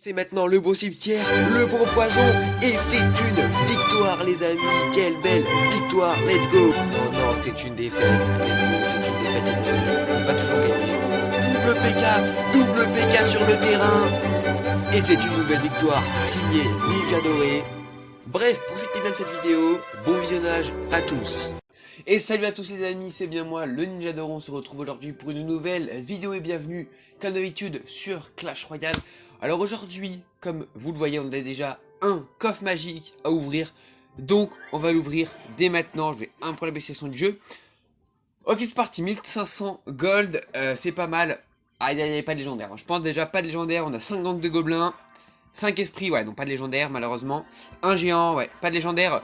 C'est maintenant le beau cimetière, le bon poison, et c'est une victoire les amis, quelle belle victoire, let's go. Non, non, c'est une défaite, let's go, c'est une défaite les amis, on va toujours gagner. Double PK sur le terrain, et c'est une nouvelle victoire, signée Ninja Doré. Bref, profitez bien de cette vidéo, bon visionnage à tous. Et salut à tous les amis, c'est bien moi, le Ninja Doré, on se retrouve aujourd'hui pour une nouvelle vidéo et bienvenue, comme d'habitude, sur Clash Royale. Alors aujourd'hui, comme vous le voyez, on a déjà un coffre magique à ouvrir. Donc on va l'ouvrir dès maintenant, je vais un peu la baisser son du jeu. Ok, c'est parti, 1500 gold, c'est pas mal. Ah, il n'y avait pas de légendaire, je pense déjà pas de légendaire, on a 5 gangs de gobelins. 5 esprits, ouais, non pas de légendaire malheureusement. Un géant, ouais, pas de légendaire.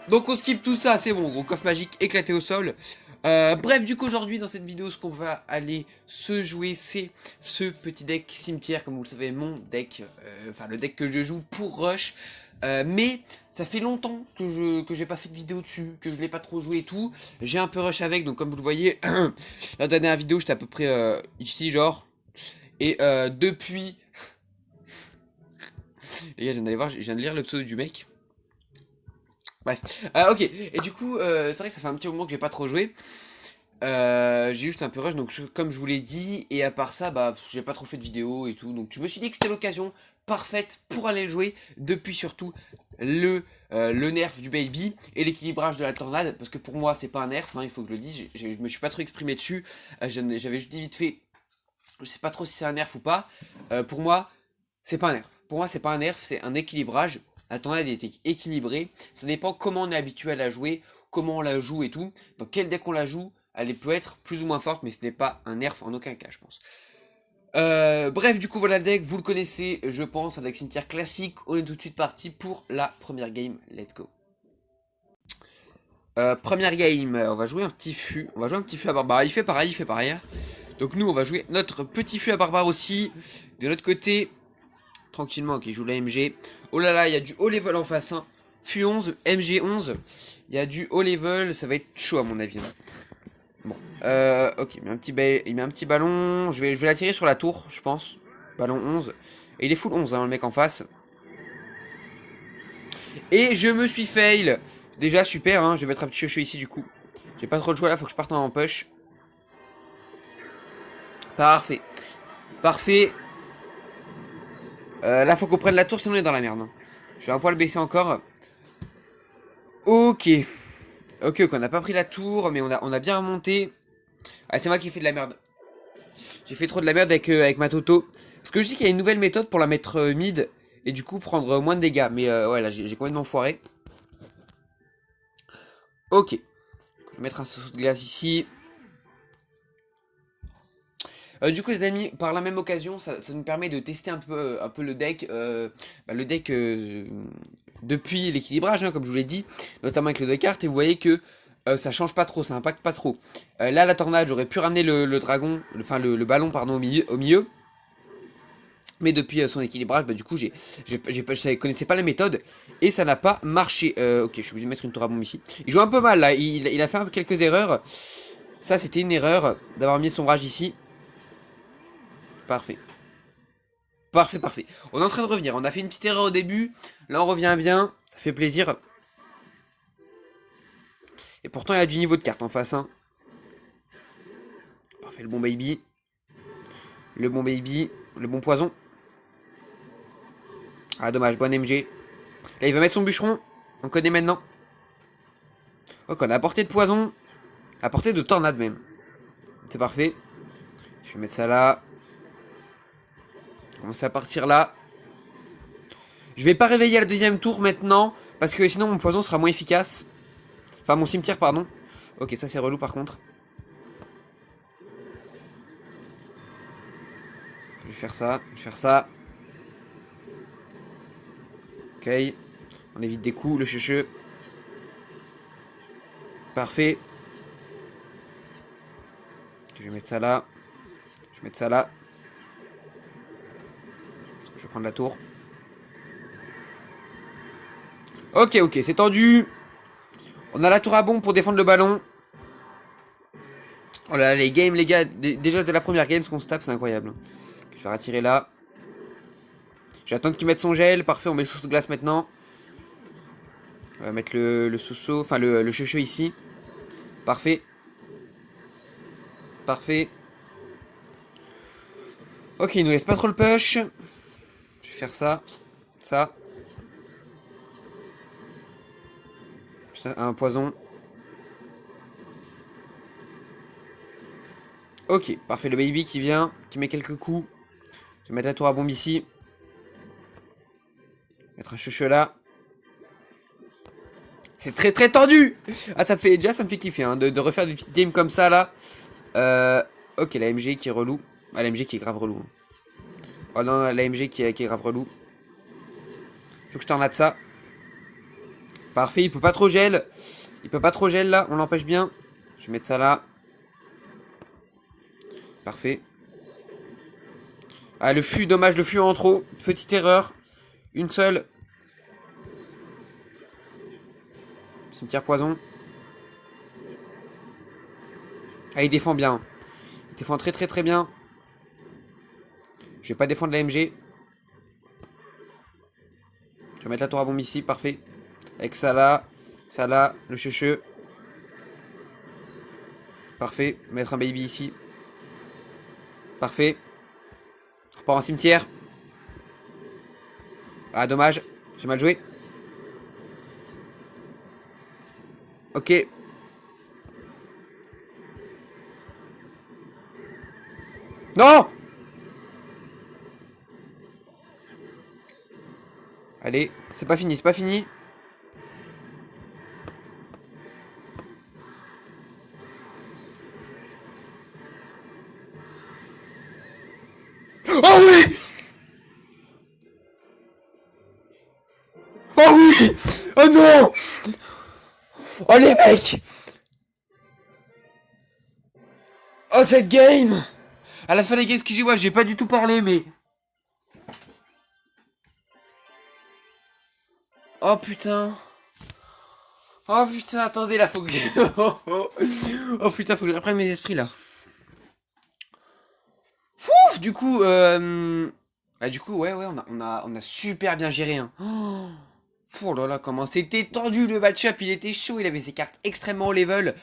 Donc on skip tout ça, c'est bon, gros coffre magique éclaté au sol. Bref, du coup aujourd'hui dans cette vidéo ce qu'on va aller se jouer c'est ce petit deck cimetière, comme vous le savez, mon deck, enfin le deck que je joue pour Rush. Mais ça fait longtemps que j'ai pas fait de vidéo dessus, que je l'ai pas trop joué et tout. J'ai un peu Rush avec, donc comme vous le voyez, la dernière vidéo j'étais à peu près ici genre. Et depuis... Les gars, je viens d'aller voir, je viens de lire le pseudo du mec. Bref, ok, et du coup, c'est vrai que ça fait un petit moment que j'ai pas trop joué. J'ai juste un peu rush, donc comme je vous l'ai dit, et à part ça, bah, j'ai pas trop fait de vidéo et tout. Donc je me suis dit que c'était l'occasion parfaite pour aller le jouer. Depuis surtout le nerf du baby et l'équilibrage de la tornade. Parce que pour moi, c'est pas un nerf, hein, il faut que je le dise. Je me suis pas trop exprimé dessus. J'avais juste dit vite fait, je sais pas trop si c'est un nerf ou pas. Pour moi, c'est pas un nerf. Pour moi, c'est pas un nerf, c'est un équilibrage. La tornade est équilibrée. Ça dépend comment on est habitué à la jouer, comment on la joue et tout. Dans quel deck on la joue, elle peut être plus ou moins forte, mais ce n'est pas un nerf en aucun cas, je pense. Bref, du coup, voilà le deck. Vous le connaissez, je pense, un deck cimetière classique. On est tout de suite parti pour la première game. Let's go. Première game, on va jouer un petit fût. On va jouer un petit fût à barbare. Il fait pareil, il fait pareil. Donc nous, on va jouer notre petit fût à barbare aussi. De l'autre côté... Tranquillement, ok, il joue la MG. Oh là là, il y a du haut level en face. Hein. FU 11, MG 11. Il y a du haut level, ça va être chaud à mon avis. Hein. Bon, ok, il met un petit ballon. Je vais l'attirer sur la tour, je pense. Ballon 11. Et il est full 11, hein, le mec en face. Et je me suis fail. Déjà, super, hein, je vais mettre un petit chouchou ici du coup. J'ai pas trop de choix là, faut que je parte en push. Parfait. Parfait. Là, faut qu'on prenne la tour, sinon on est dans la merde. Hein. Je vais un poil baisser encore. Ok. Ok, on n'a pas pris la tour, mais on a bien remonté. Ah, c'est moi qui ai fait de la merde. J'ai fait trop de la merde avec ma Toto. Parce que je dis qu'il y a une nouvelle méthode pour la mettre mid. Et du coup, prendre moins de dégâts. Mais ouais, là, j'ai complètement foiré. Ok. Je vais mettre un saut de glace ici. Du coup les amis, par la même occasion, ça nous permet de tester un peu le deck, depuis l'équilibrage, hein, comme je vous l'ai dit, notamment avec le deck art, et vous voyez que ça change pas trop, ça impacte pas trop. Là la tornade, j'aurais pu ramener le dragon, enfin le ballon pardon au milieu. Mais depuis son équilibrage, bah, du coup je connaissais pas la méthode et ça n'a pas marché. Ok, je suis obligé de mettre une tour à bombe ici. Il joue un peu mal là, il a fait quelques erreurs. Ça c'était une erreur d'avoir mis son rage ici. Parfait. Parfait, parfait. On est en train de revenir. On a fait une petite erreur au début. Là, on revient bien. Ça fait plaisir. Et pourtant, il y a du niveau de carte en face. Hein. Parfait, le bon baby. Le bon baby. Le bon poison. Ah, dommage. Bon MG. Là, il va mettre son bûcheron. On connaît maintenant. Ok, on a à portée de poison. À portée de tornade même. C'est parfait. Je vais mettre ça là. Commencer à partir là. Je vais pas réveiller la deuxième tour maintenant. Parce que sinon, mon poison sera moins efficace. Enfin, mon cimetière, pardon. Ok, ça c'est relou par contre. Je vais faire ça, je vais faire ça. Ok. On évite des coups, le cheveu. Parfait. Je vais mettre ça là. Je vais mettre ça là. Je vais prendre la tour. Ok, ok, c'est tendu. On a la tour à bombe pour défendre le ballon. Oh là là, les games, les gars. Déjà de la première game, ce qu'on se tape, c'est incroyable. Je vais retirer là. J'attends qu'il mette son gel. Parfait, on met le sous de glace maintenant. On va mettre le soso, enfin le cheveu ici. Parfait. Parfait. Ok, il nous laisse pas trop le push. Je vais faire ça. Ça. Un poison. Ok, parfait. Le baby qui vient, qui met quelques coups. Je vais mettre la tour à bombe ici. Mettre un cheveu là. C'est très très tendu. Ah, ça me fait kiffer hein, de refaire des petites games comme ça là. Ok, la MG qui est relou. Ah, la MG qui est grave relou. Oh non, la MG qui est grave relou. Faut que je t'en de ça. Parfait, il peut pas trop gel. Il peut pas trop gel là, on l'empêche bien. Je vais mettre ça là. Parfait. Ah, le fût, dommage, le fût en trop. Petite erreur. Une seule. Cimetière poison. Ah, il défend bien. Il défend très très très bien. Je vais pas défendre la MG. Je vais mettre la tour à bombe ici, parfait. Avec ça là, le cheveu. Parfait. Mettre un baby ici. Parfait. On repart en cimetière. Ah, dommage. J'ai mal joué. Ok. Non! Allez, c'est pas fini, c'est pas fini. Oh oui! Oh oui! Oh non! Oh les mecs! Oh cette game! À la fin des games, excusez-moi, j'ai pas du tout parlé, mais... Oh putain! Oh putain, attendez là, faut que je... Oh putain, faut que je reprenne mes esprits là. Fouf, du coup, bah, du coup, ouais, on a super bien géré, hein. Oh là là, comment c'était tendu le match-up, il était chaud, il avait ses cartes extrêmement haut level.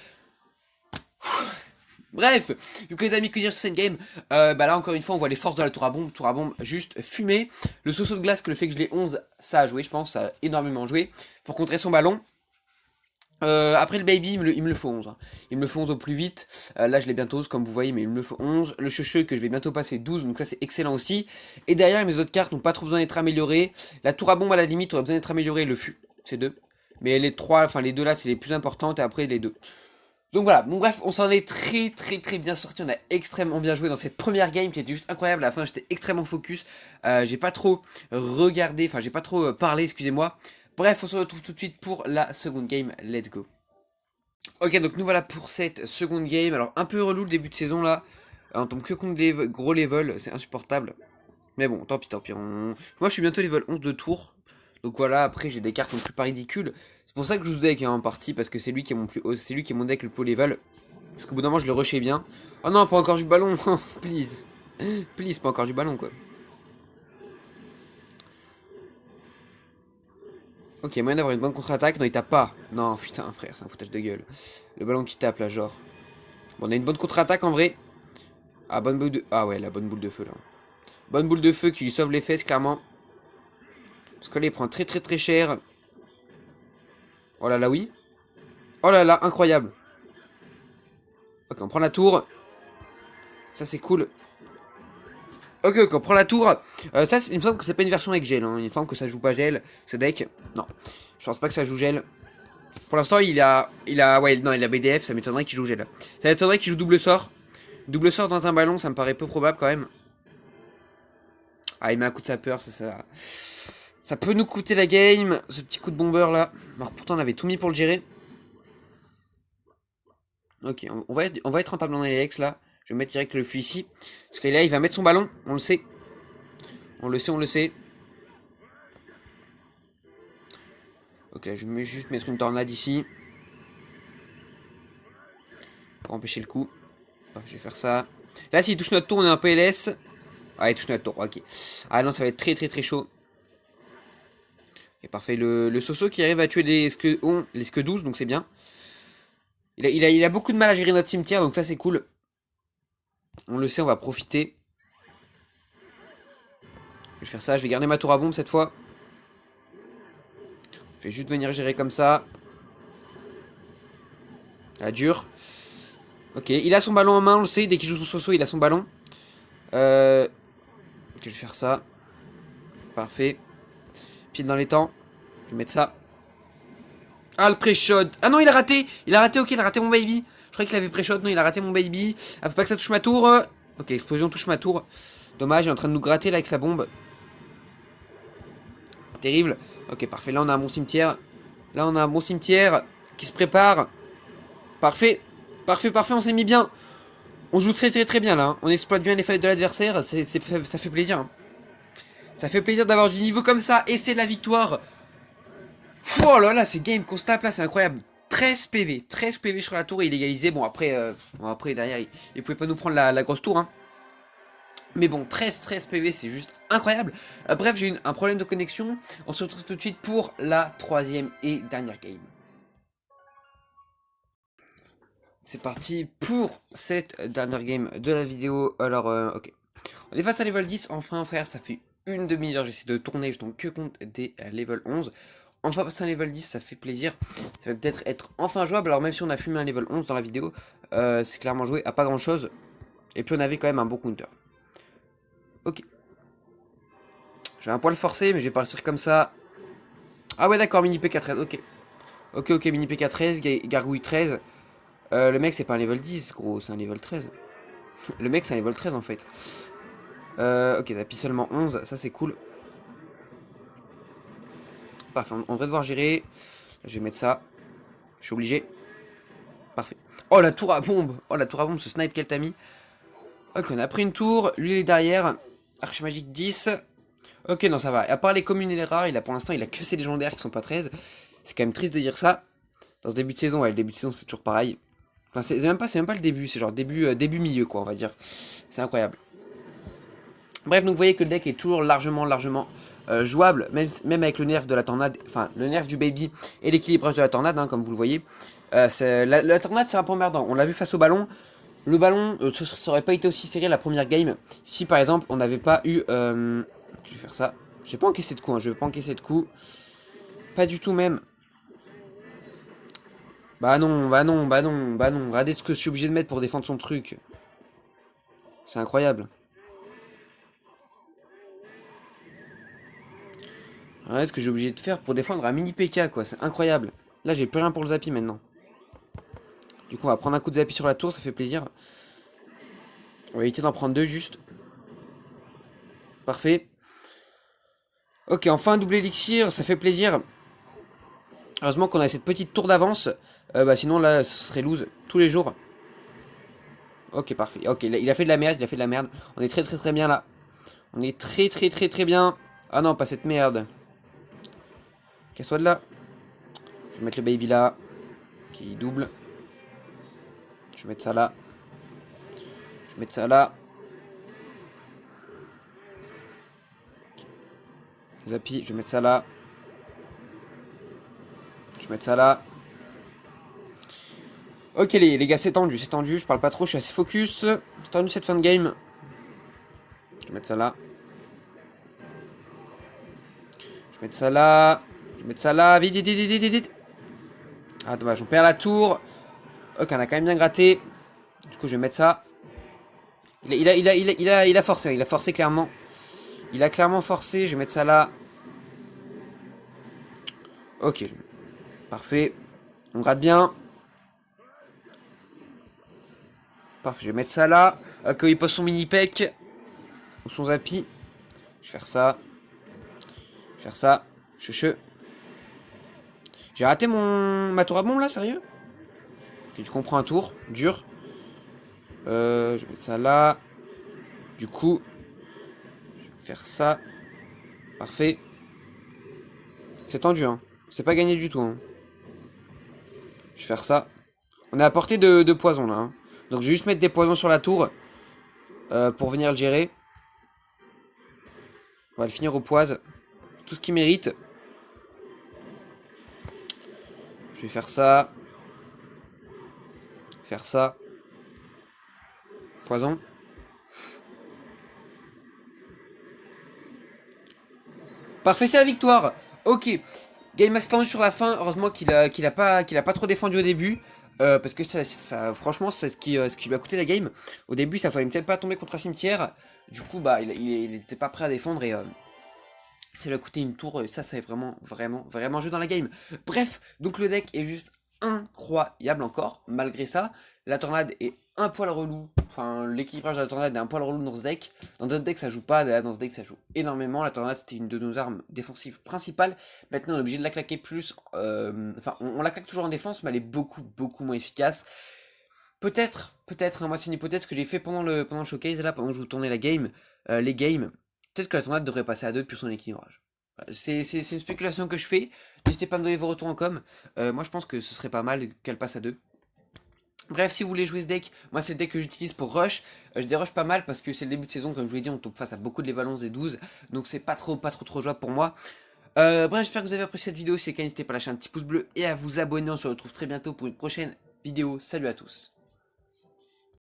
Bref, du coup les amis, que dire sur cette game, bah là encore une fois on voit les forces de la tour à bombe juste fumée. Le saut de glace, que le fait que je l'ai 11, ça a joué, je pense, ça a énormément joué pour contrer son ballon. Après le baby, il me le faut 11. Hein. Il me le faut 11 au plus vite. Là, je l'ai bientôt 11, comme vous voyez, mais il me le faut 11. Le cheveu que je vais bientôt passer 12, donc ça, c'est excellent aussi. Et derrière, mes autres cartes n'ont pas trop besoin d'être améliorées. La tour à bombe, à la limite, aurait besoin d'être améliorée. Le fût, c'est deux. Mais les trois, enfin les deux là, c'est les plus importantes. Et après, les deux. Donc voilà, bon bref, on s'en est très très très bien sorti. On a extrêmement bien joué dans cette première game qui était juste incroyable. À la fin, j'étais extrêmement focus. J'ai pas trop regardé, enfin, j'ai pas trop parlé, excusez-moi. Bref, on se retrouve tout de suite pour la seconde game. Let's go. Ok, donc nous voilà pour cette seconde game. Alors, un peu relou le début de saison là. On tombe que contre des gros levels, c'est insupportable. Mais bon, tant pis, tant pis. Moi, je suis bientôt level 11 de tour. Donc voilà, après, j'ai des cartes non plus pas ridicules. C'est pour ça que je joue ce deck en partie, parce que c'est lui qui est mon plus haut, c'est lui qui est mon deck le plus haut level. Parce qu'au bout d'un moment, je le rushais bien. Oh non, pas encore du ballon, please. Please, pas encore du ballon, quoi. Ok, moyen d'avoir une bonne contre-attaque. Non, il tape pas. Non, putain, frère, c'est un foutage de gueule. Le ballon qui tape, là, genre. Bon, on a une bonne contre-attaque, en vrai. Ah, bonne boule de... Ah ouais, la bonne boule de feu, là. Bonne boule de feu qui lui sauve les fesses, clairement. Parce que là, il prend très très très cher. Oh là là, oui. Oh là là, incroyable. Ok, on prend la tour. Ça, c'est cool. Ok, ok, on prend la tour. Ça, il me semble que c'est pas une version avec gel. Hein. Il me semble que ça joue pas gel, ce deck. Non, je pense pas que ça joue gel. Pour l'instant, ouais, non, il a BDF. Ça m'étonnerait qu'il joue gel. Ça m'étonnerait qu'il joue double sort. Double sort dans un ballon, ça me paraît peu probable quand même. Ah, il met un coup de sapeur, ça peut nous coûter la game. Ce petit coup de bombeur là. Alors pourtant, on avait tout mis pour le gérer. Ok, on va être rentable dans les Lex là. Je vais mettre direct le flux ici. Parce que là, il va mettre son ballon. On le sait. On le sait, on le sait. Ok, je vais juste mettre une tornade ici. Pour empêcher le coup. Je vais faire ça. Là, s'il touche notre tour, on est un PLS. Ah, il touche notre tour, ok. Ah non, ça va être très très très chaud. Et parfait, le Soso qui arrive à tuer les Ske 12, donc c'est bien. Il a beaucoup de mal à gérer notre cimetière, donc ça c'est cool. On le sait, on va profiter. Je vais faire ça, je vais garder ma tour à bombe cette fois. Je vais juste venir gérer comme ça. La dure. Ok, il a son ballon en main, on le sait, dès qu'il joue son Soso, il a son ballon. Ok, je vais faire ça. Parfait. Pile dans les temps. Je vais mettre ça. Ah, le pré-shot. Ah non, il a raté. Il a raté, ok, il a raté mon baby. Je croyais qu'il avait pré-shot. Non, il a raté mon baby. Ah, faut pas que ça touche ma tour. Ok, explosion touche ma tour. Dommage, il est en train de nous gratter là avec sa bombe. Terrible. Ok, parfait. Là, on a un bon cimetière. Là, on a un bon cimetière qui se prépare. Parfait. Parfait, parfait, on s'est mis bien. On joue très très très bien là. On exploite bien les failles de l'adversaire. Ça fait plaisir. Hein. Ça fait plaisir d'avoir du niveau comme ça. Et c'est la victoire. Oh là là, c'est game qu'on se tape là, c'est incroyable. 13 PV, 13 PV sur la tour et il égalisé. Bon après derrière il pouvait pas nous prendre la grosse tour hein. Mais bon 13 PV c'est juste incroyable. Bref j'ai eu un problème de connexion. On se retrouve tout de suite pour la troisième et dernière game. C'est parti pour cette dernière game de la vidéo. Alors ok. On est face à level 10 enfin frère, ça fait une demi-heure. J'essaie de tourner, je tombe que contre des level 11. Enfin passer un level 10 ça fait plaisir. Ça va peut-être être enfin jouable. Alors même si on a fumé un level 11 dans la vidéo, c'est clairement joué à pas grand chose. Et puis on avait quand même un bon counter. Ok. J'ai un poil forcé mais je vais partir comme ça. Ah ouais d'accord, mini PK13, ok. Ok, mini PK13, gargouille 13. Le mec c'est pas un level 10 gros, c'est un level 13. Le mec c'est un level 13 en fait. Ok, tapis seulement 11, ça c'est cool. Parfait, on devrait devoir gérer. Je vais mettre ça. Je suis obligé. Parfait. Oh la tour à bombe. Oh la tour à bombe, ce snipe qu'elle t'a mis. Ok, on a pris une tour. Lui il est derrière. Archimagique 10. Ok, non ça va. À part les communes et les rares, pour l'instant il a que ses légendaires qui sont pas 13. C'est quand même triste de dire ça. Dans ce début de saison, ouais, le début de saison c'est toujours pareil. Enfin c'est même pas le début, c'est genre début milieu quoi on va dire. C'est incroyable. Bref, donc vous voyez que le deck est toujours largement jouable, même avec le nerf de la tornade, enfin le nerf du baby et l'équilibrage de la tornade, hein, comme vous le voyez. La tornade c'est un peu emmerdant, on l'a vu face au ballon. Le ballon, ça aurait pas été aussi serré la première game si par exemple on n'avait pas eu... je vais faire ça, je vais pas encaisser de coups, hein, je vais pas encaisser de coups. Pas du tout même. Bah non. Regardez ce que je suis obligé de mettre pour défendre son truc. C'est incroyable. Ouais, ce que j'ai obligé de faire pour défendre un mini PK quoi, c'est incroyable. Là j'ai plus rien pour le Zappy maintenant. Du coup on va prendre un coup de Zappy sur la tour, ça fait plaisir. On va éviter d'en prendre deux juste. Parfait. Ok, enfin un double élixir, ça fait plaisir. Heureusement qu'on a cette petite tour d'avance. Bah sinon là ce serait lose tous les jours. Ok parfait, ok il a fait de la merde, On est très bien là. On est très bien. Ah non pas cette merde. Casse-toi de là. Je vais mettre le baby là. Qui double. Je vais mettre ça là. Je vais mettre ça là. Zappy, je vais mettre ça là. Je vais mettre ça là. Ok les gars, c'est tendu, je parle pas trop, je suis assez focus. C'est tendu cette fin de game. Je vais mettre ça là. Je vais mettre ça là. Je vais mettre ça là. Vite. Ah dommage, on perd la tour. Ok, on a quand même bien gratté. Du coup je vais mettre ça. Il a forcé, il a forcé clairement. Il a clairement forcé, je vais mettre ça là. Ok, parfait. On gratte bien. Parfait, je vais mettre ça là. Ok, il pose son mini pec. Ou son Zappy. Je vais faire ça. Checheux. J'ai raté ma tour à bombe là, sérieux? Ok, tu comprends un tour. Dur. Je vais mettre ça là. Du coup. Je vais faire ça. Parfait. C'est tendu, hein. C'est pas gagné du tout, hein. Je vais faire ça. On est à portée de poison là. Hein. Donc je vais juste mettre des poisons sur la tour. Pour venir le gérer. On va le finir au poise. Tout ce qu'il mérite. vais faire ça. Faire ça. Poison. Parfait, c'est la victoire. Ok. Game Master tendu sur la fin. Heureusement qu'il a pas trop défendu au début. Parce que franchement, c'est ce qui lui a coûté la game. Au début, ça s'attendait peut-être pas à tomber contre un cimetière. Du coup, bah, il était pas prêt à défendre et ça lui a coûté une tour. Et ça est vraiment joué dans la game. Bref, donc le deck est juste incroyable encore. Malgré ça, la tornade est un poil relou. Enfin, l'équilibrage de la tornade est un poil relou dans ce deck. Dans d'autres decks, ça joue pas. Là, dans ce deck, ça joue énormément. La tornade, c'était une de nos armes défensives principales. Maintenant, on est obligé de la claquer plus. Enfin, on la claque toujours en défense, mais elle est beaucoup moins efficace. Peut-être, hein, moi, c'est une hypothèse que j'ai fait pendant le showcase, là, pendant que je vous tournais la game, les games. Peut-être que la tornade devrait passer à 2 depuis son équilibrage. Voilà, c'est une spéculation que je fais. N'hésitez pas à me donner vos retours en com. Moi, je pense que ce serait pas mal qu'elle passe à 2. Bref, si vous voulez jouer ce deck, moi c'est le deck que j'utilise pour rush. Je dérush pas mal parce que c'est le début de saison, comme je vous l'ai dit, on tombe face à beaucoup de level 11 et 12. Donc c'est pas trop jouable pour moi. Bref, j'espère que vous avez apprécié cette vidéo. Si c'est le cas, n'hésitez pas à lâcher un petit pouce bleu et à vous abonner. On se retrouve très bientôt pour une prochaine vidéo. Salut à tous.